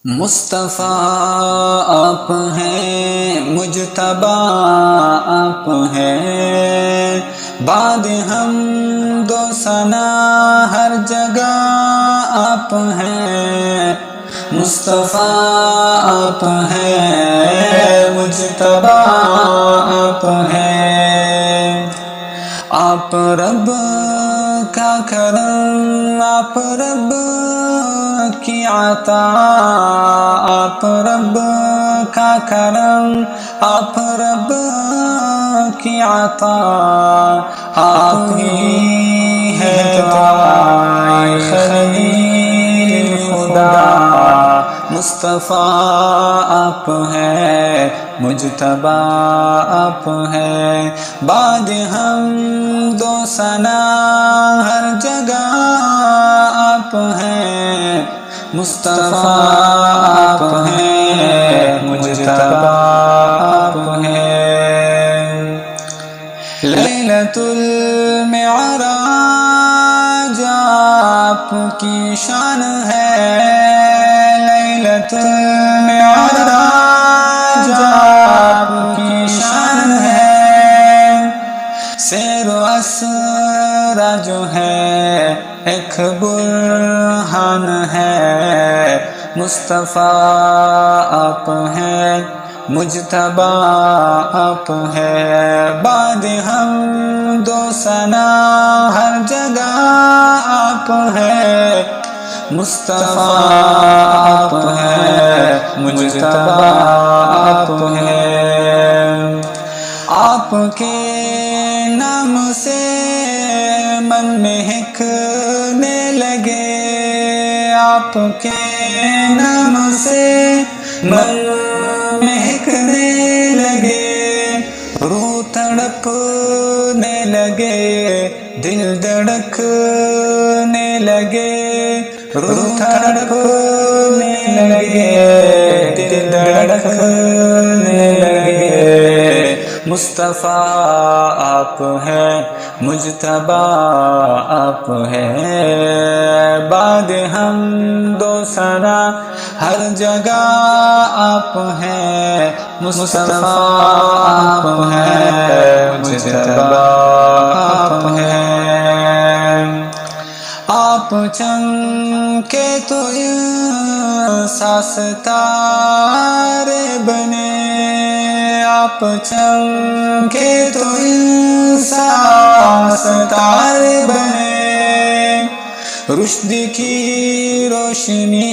مصطفیٰ آپ ہیں، مجتبیٰ آپ ہیں، بعد حمد و ثنا ہر جگہ آپ ہیں۔ مصطفیٰ آپ ہیں، مجتبیٰ آپ ہیں، آپ رب کا کرم، آپ رب کی عطا، آپ رب کا کرم، آپ رب کی عطا، آپ ہی ہے دعائے خلیل خدا۔ مصطفیٰ آپ ہیں، مجتبیٰ آپ ہیں، بعد حمد و ثنا ہر جگہ آپ ہیں۔ مصطفیٰ آپ ہیں، مجتبیٰ آپ ہیں۔ لیلۃ المعراج آپ کی شان ہے، لیلۃ المعراج آپ کی شان ہے، سیر و اسرا جو ہے ایک برہان ہے۔ مصطفیٰ آپ ہیں، مجتبیٰ آپ ہیں، بعد حمد و ثنا ہر جگہ آپ ہیں۔ مصطفیٰ آپ ہیں، مجتبیٰ آپ ہیں، آپ کے نام سے من مہکنے لگے، آپ کے نام سے من مہکنے لگے، روح تڑپنے لگے، دل دھڑکنے لگے، روح تڑپنے لگے، دل دھڑکنے لگے۔ مصطفیٰ آپ ہیں، مجتبیٰ آپ ہیں، بعد حمد و ثنا ہر جگہ آپ ہیں۔ مصطفیٰ آپ ہیں، مجتبیٰ آپ ہیں، آپ چمکے تو ستارے بنے، آپ چمکے تو ستارے بنے، رشد کی روشنی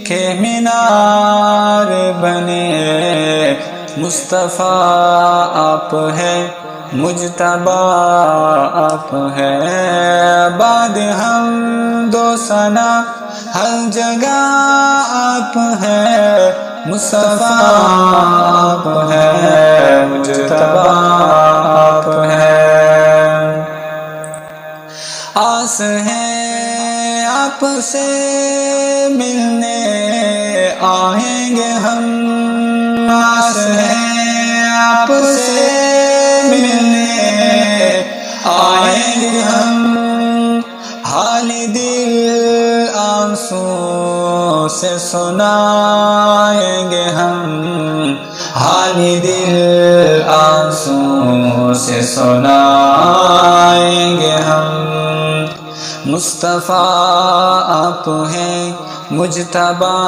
کے مینار بنے۔ مصطفیٰ آپ ہیں، مجتبیٰ آپ ہیں، بعد حمد و ثنا ہر جگہ آپ ہیں۔ مصطفیٰ آپ ہیں، مجتبیٰ آپ ہیں، آس ہے آپ سے ملنے آئیں گے ہم، آس ہے آپ سے ملنے آئیں گے ہم، حال دل آنسوں سے سنائیں گے ہم، حال دل آنسوں سے سنائیں گے ہم۔ مصطفیٰ آپ ہیں، مجتبیٰ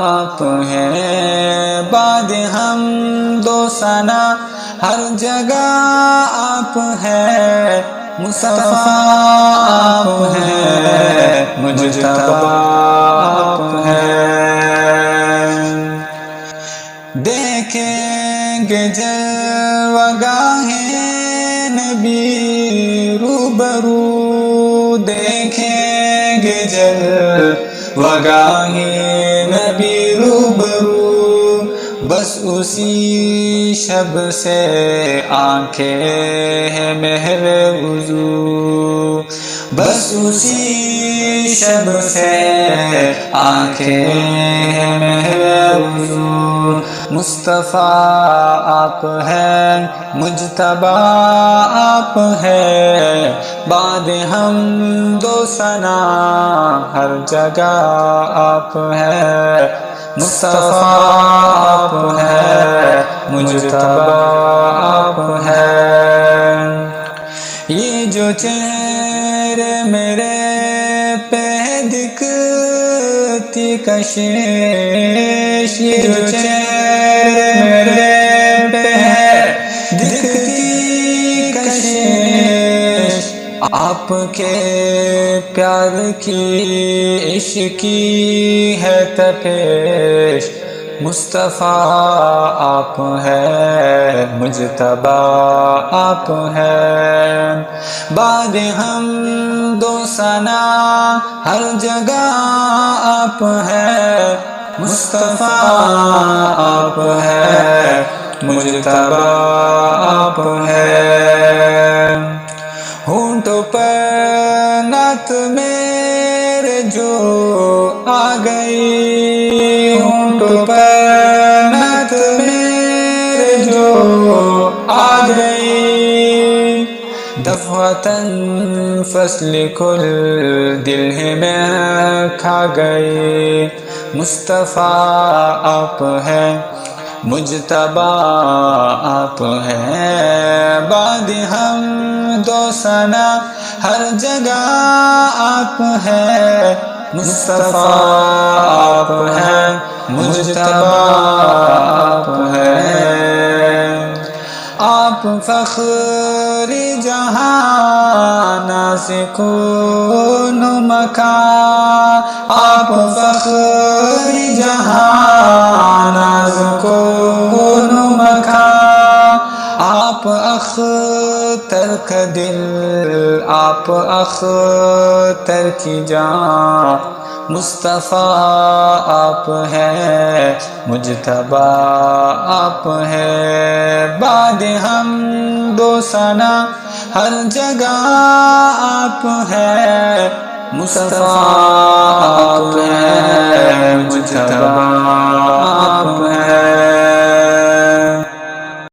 آپ ہیں، بعد حمد و ثنا ہر جگہ آپ ہیں۔ مصطفیٰ آپ ہیں، مجتبیٰ آپ ہیں، دیکھیں گے جلوہ گاہ نبی روبرو، دیکھیں گے جلوہ گاہ نبی روبرو، بس اسی شب سے آنکھیں ہیں مہر وضو، بس اسی شب سے آنکھیں ہیں مہر وضو، مصطفیٰ آپ ہیں، مجتبیٰ آپ ہیں، بعد حمد و ثنا ہر جگہ آپ ہیں، مصطفیٰ آپ ہیں، مجتبیٰ آپ ہیں۔ یہ جو چہرے میرے پہ دکھتی کشش، یہ جو چہرے میرے پہ دکھتی کشش، آپ کے پیار کی عشق کی ہے تپش، مصطفیٰ آپ ہیں، مجتبیٰ آپ ہیں، بعد حمد و ثنا ہر جگہ آپ ہیں، مصطفیٰ آپ ہیں، مجتبیٰ آپ ہیں۔ ہونٹوں پر نعت میرے جو آ گئی، ہونٹوں پر نعت میرے جو آ گئی، دفعتاً فصل کل دل ہی میں کھا گئی، مصطفیٰ آپ ہیں، مجتبیٰ آپ ہیں، بعد حمد و ثنا ہر جگہ آپ ہیں، مصطفیٰ آپ ہیں، مجتبیٰ آپ ہیں۔ آپ فخر جہاں نازکون مکان، آپ فخر جہاں نازکون مکان، آپ اختر کا دل، آپ اختر کی جان، مصطفیٰ آپ ہیں، مجتبیٰ آپ ہیں، بعد حمد و ثنا ہر جگہ آپ ہیں، مصطفیٰ آپ ہیں،